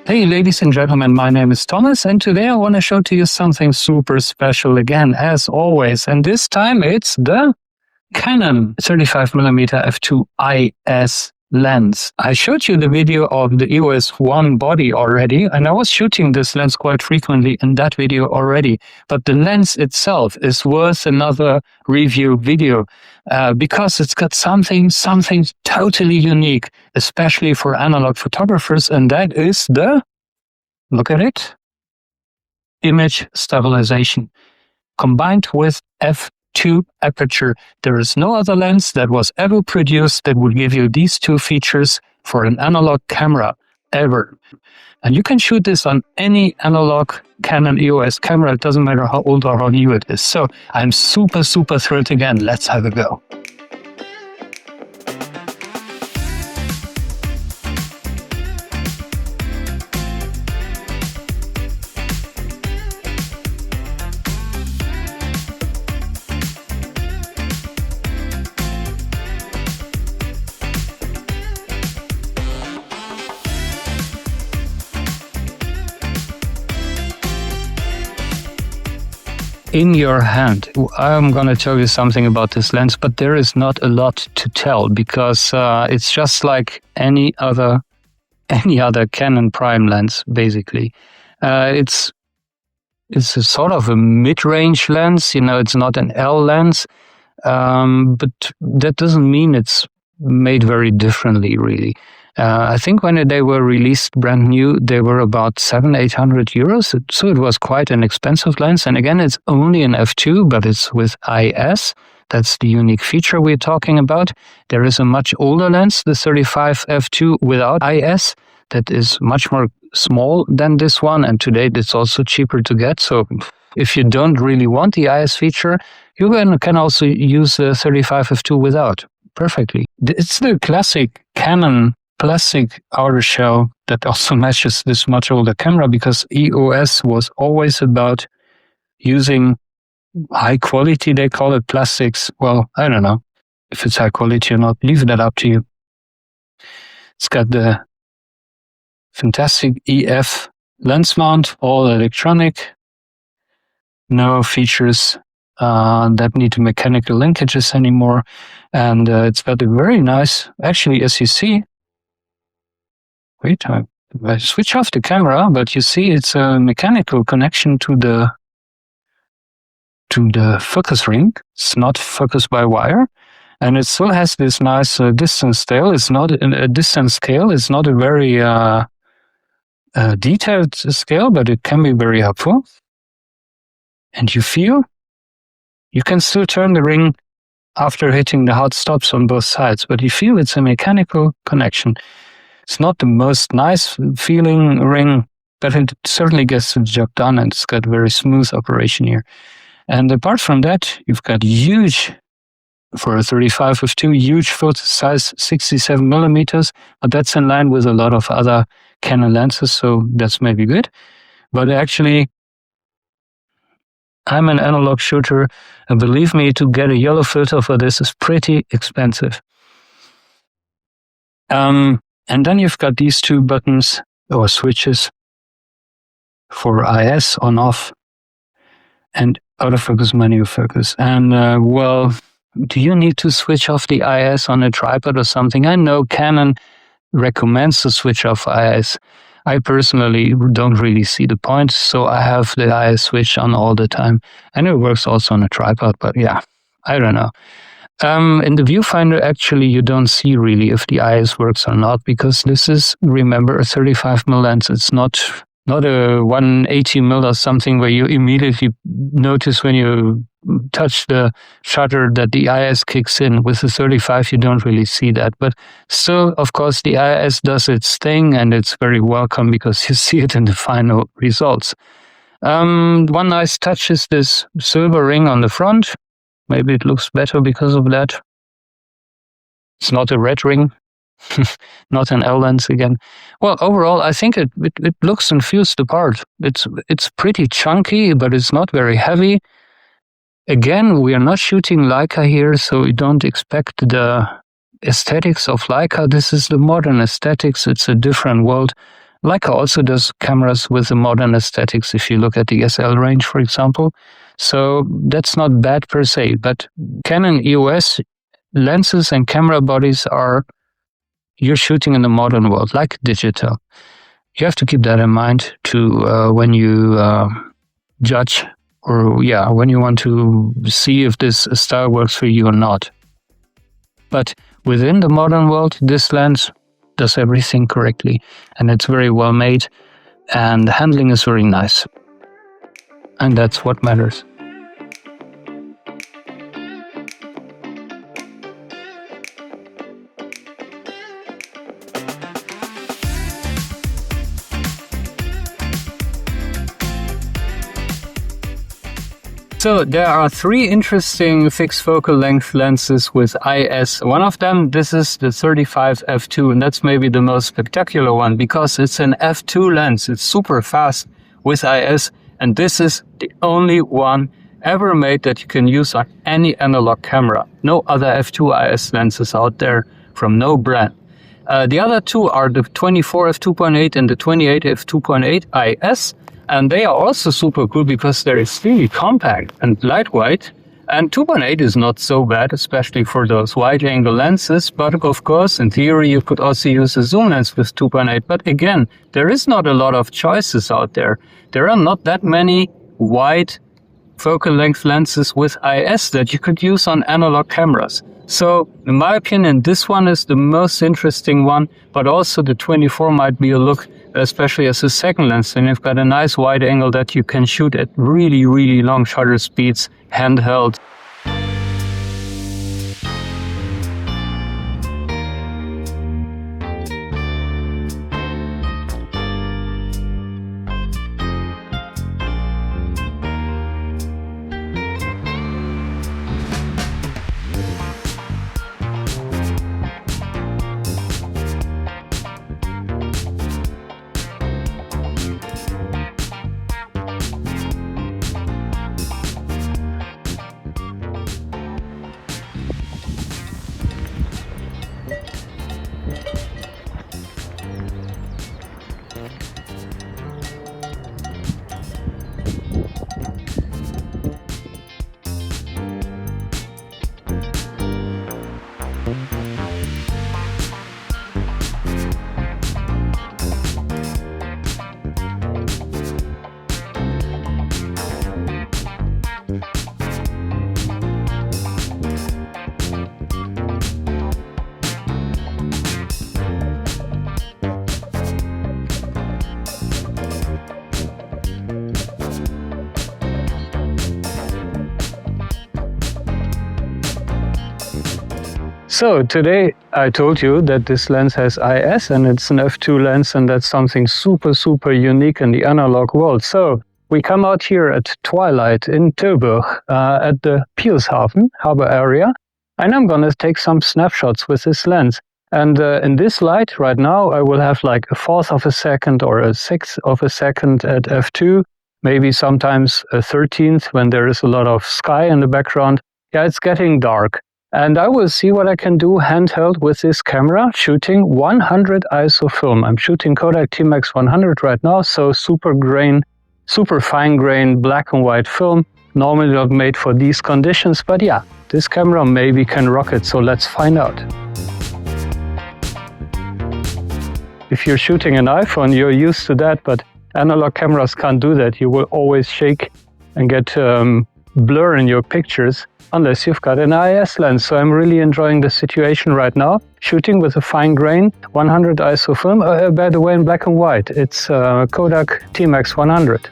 Hey ladies and gentlemen, my name is Thomas and today I want to show to you something super special again, as always. And this time it's the Canon 35mm f2 IS lens. I showed you the video of the EOS 1 body already, and I was shooting this lens quite frequently in that video already. But the lens itself is worth another review video because it's got something totally unique, especially for analog photographers, and that is the, look at it, image stabilization combined with f2 aperture. There is no other lens that was ever produced that would give you these two features for an analog camera ever. And you can shoot this on any analog Canon EOS camera. It doesn't matter how old or how new it is. So I'm super thrilled again. Let's have a go. In your hand, I'm going to tell you something about this lens, but there is not a lot to tell because it's just like any other Canon prime lens, basically. It's a sort of a mid-range lens, you know, it's not an L lens, but that doesn't mean it's made very differently, really. I think when they were released brand new, they were about 700-800 euros. So it was quite an expensive lens. And again, it's only an f2, but it's with IS. That's the unique feature we're talking about. There is a much older lens, the 35 f2 without IS, that is much more small than this one. And today it's also cheaper to get. So if you don't really want the IS feature, you can also use the 35 f2 without perfectly. It's the classic Canon plastic outer shell that also matches this much older camera, because EOS was always about using high quality, they call it, plastics. Well, I don't know if it's high quality or not, leave that up to you. It's got the fantastic EF lens mount, all electronic, no features that need mechanical linkages anymore, and it's got a very nice, actually, as you see, wait, I switch off the camera, but you see it's a mechanical connection to the focus ring. It's not focused by wire, and it still has this nice distance scale. It's not a distance scale. It's not a very detailed scale, but it can be very helpful. And you can still turn the ring after hitting the hard stops on both sides, but you feel it's a mechanical connection. It's not the most nice feeling ring, but it certainly gets the job done, and it's got very smooth operation here. And apart from that, you've got huge, for a 35 f2, huge filter size, 67mm, but that's in line with a lot of other Canon lenses, so that's maybe good. But actually, I'm an analog shooter, and believe me, to get a yellow filter for this is pretty expensive. And then you've got these two buttons or switches for IS, on, off, and autofocus, manual focus. And well, do you need to switch off the IS on a tripod or something? I know Canon recommends to switch off IS. I personally don't really see the point, so I have the IS switch on all the time. And it works also on a tripod, but yeah, I don't know. In the viewfinder, actually, you don't see really if the IS works or not, because this is, remember, a 35mm lens. It's not a 180mm or something where you immediately notice when you touch the shutter that the IS kicks in. With the 35, you don't really see that. But still, of course, the IS does its thing, and it's very welcome because you see it in the final results. One nice touch is this silver ring on the front. Maybe it looks better because of that. It's not a red ring, not an L lens again. Well, overall, I think it looks and feels the part. It's pretty chunky, but it's not very heavy. Again, we are not shooting Leica here, so we don't expect the aesthetics of Leica. This is the modern aesthetics. It's a different world. Leica also does cameras with the modern aesthetics, if you look at the SL range, for example. So that's not bad per se, but Canon EOS lenses and camera bodies are, you're shooting in the modern world, like digital. You have to keep that in mind to when you judge, or when you want to see if this style works for you or not. But within the modern world, this lens does everything correctly, and it's very well made, and the handling is very nice. And that's what matters. So there are three interesting fixed focal length lenses with IS. One of them, this is the 35 f2, and that's maybe the most spectacular one because it's an f2 lens. It's super fast with IS, and this is the only one ever made that you can use on any analog camera. No other f2 IS lenses out there from no brand. The other two are the 24 f2.8 and the 28 f2.8 IS. And they are also super cool because they're extremely compact and lightweight. And 2.8 is not so bad, especially for those wide-angle lenses. But of course, in theory, you could also use a zoom lens with 2.8. But again, there is not a lot of choices out there. There are not that many wide focal length lenses with IS that you could use on analog cameras. So, in my opinion, this one is the most interesting one, but also the 24 might be a look, especially as a second lens, and you've got a nice wide angle that you can shoot at really, really long shutter speeds, handheld. So today I told you that this lens has IS and it's an f2 lens, and that's something super, super unique in the analog world. So we come out here at twilight in Tilburg at the Pielshaven harbor area, and I'm going to take some snapshots with this lens. And in this light right now, I will have like a fourth of a second or a sixth of a second at f2, maybe sometimes a 13th when there is a lot of sky in the background. Yeah, it's getting dark. And I will see what I can do handheld with this camera, shooting 100 ISO film. I'm shooting Kodak T-Max 100 right now, so super fine grain black and white film. Normally not made for these conditions, but yeah, this camera maybe can rock it, so let's find out. If you're shooting an iPhone, you're used to that, but analog cameras can't do that. You will always shake and get blur in your pictures unless you've got an IS lens. So I'm really enjoying the situation right now, shooting with a fine grain 100 ISO film, by the way, in black and white. It's Kodak T-Max 100.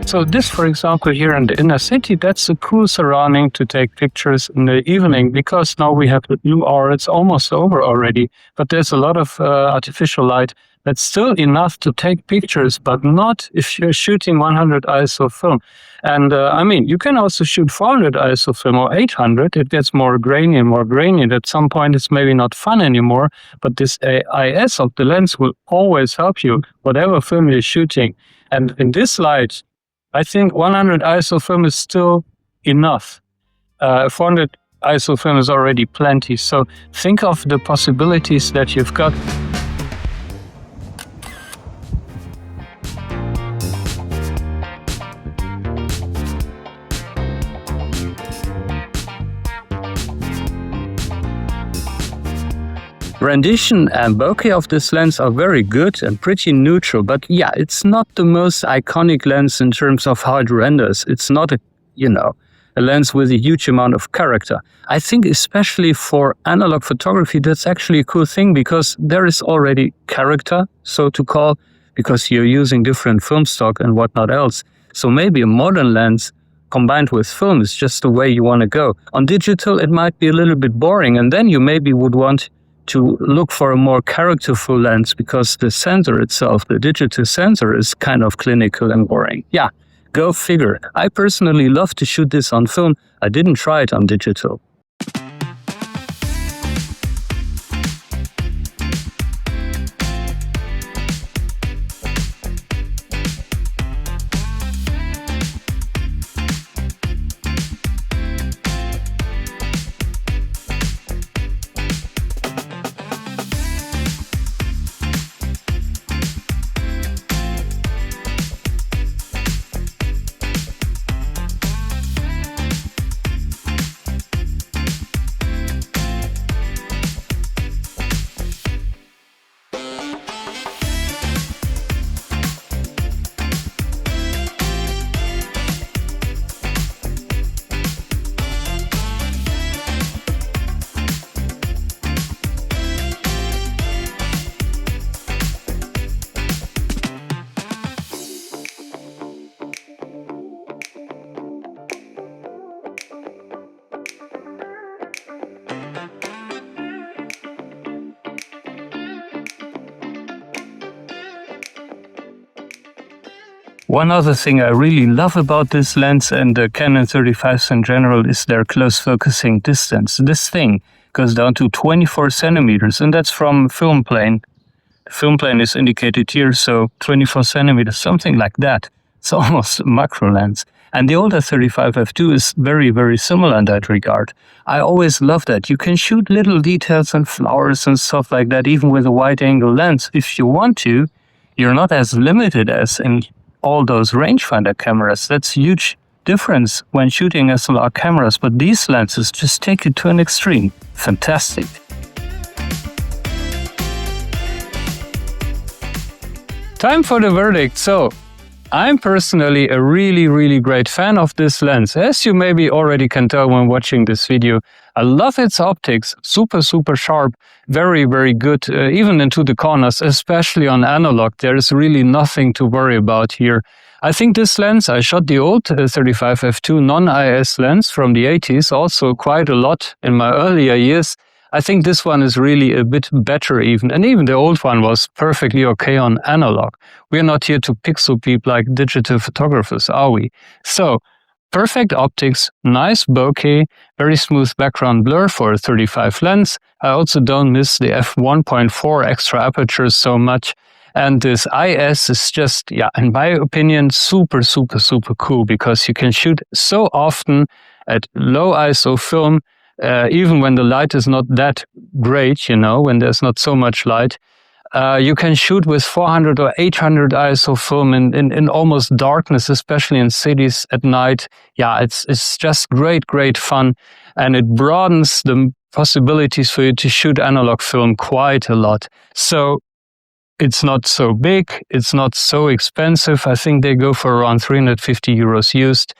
So this, for example, here in the inner city, that's a cool surrounding to take pictures in the evening, because now we have the blue hour. It's almost over already, but there's a lot of artificial light. That's still enough to take pictures, but not if you're shooting 100 ISO film. And I mean, you can also shoot 400 ISO film or 800. It gets more grainy and more grainy. At some point, it's maybe not fun anymore, but this IS of the lens will always help you, whatever film you're shooting. And in this light, I think 100 ISO film is still enough. 400 ISO film is already plenty. So think of the possibilities that you've got. Rendition and bokeh of this lens are very good and pretty neutral, but yeah, it's not the most iconic lens in terms of how it renders. It's not a lens with a huge amount of character. I think especially for analog photography, that's actually a cool thing because there is already character, so to call, because you're using different film stock and whatnot else. So maybe a modern lens combined with film is just the way you want to go. On digital, it might be a little bit boring, and then you maybe would want to look for a more characterful lens because the sensor itself, the digital sensor, is kind of clinical and boring. Yeah, go figure. I personally love to shoot this on film. I didn't try it on digital. One other thing I really love about this lens and the Canon 35s in general is their close focusing distance. This thing goes down to 24 centimeters, and that's from film plane. The film plane is indicated here, so 24 centimeters, something like that. It's almost a macro lens. And the older 35 f2 is very, very similar in that regard. I always love that. You can shoot little details and flowers and stuff like that, even with a wide-angle lens. If you want to, you're not as limited as in all those rangefinder cameras. That's a huge difference when shooting SLR cameras, but these lenses just take it to an extreme. Fantastic. Time for the verdict. So, I'm personally a really great fan of this lens. As you maybe already can tell when watching this video, I love its optics, super sharp, very good, even into the corners, especially on analog. There is really nothing to worry about here. I think this lens, I shot the old 35 f2 non-IS lens from the 80s, also quite a lot in my earlier years. I think this one is really a bit better even, and even the old one was perfectly okay on analog. We're not here to pixel peep like digital photographers, are we? So, perfect optics, nice bokeh, very smooth background blur for a 35 lens. I also don't miss the f1.4 extra apertures so much. And this IS is just, yeah, in my opinion, super cool because you can shoot so often at low ISO film, even when the light is not that great, when there's not so much light. You can shoot with 400 or 800 ISO film in almost darkness, especially in cities at night. Yeah, it's just great fun, and it broadens the possibilities for you to shoot analog film quite a lot. So it's not so big, it's not so expensive. I think they go for around 350 euros used.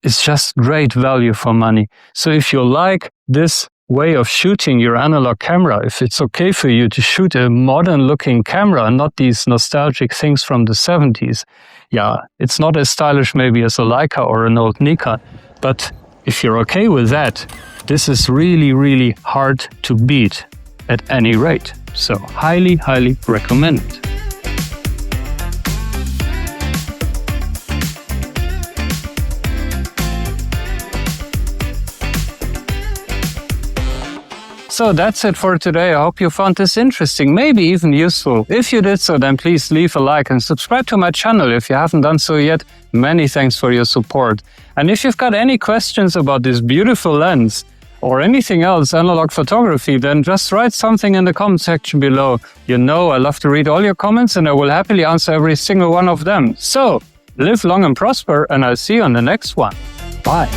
It's just great value for money. So if you like this way of shooting your analog camera, if it's okay for you to shoot a modern looking camera and not these nostalgic things from the 70s, yeah, it's not as stylish maybe as a Leica or an old Nikon, but if you're okay with that, this is really hard to beat at any rate. So highly recommend it. So that's it for today. I hope you found this interesting, maybe even useful. If you did so, then please leave a like and subscribe to my channel if you haven't done so yet. Many thanks for your support. And if you've got any questions about this beautiful lens or anything else analog photography, then just write something in the comment section below. You know I love to read all your comments and I will happily answer every single one of them. So, live long and prosper, and I'll see you on the next one. Bye.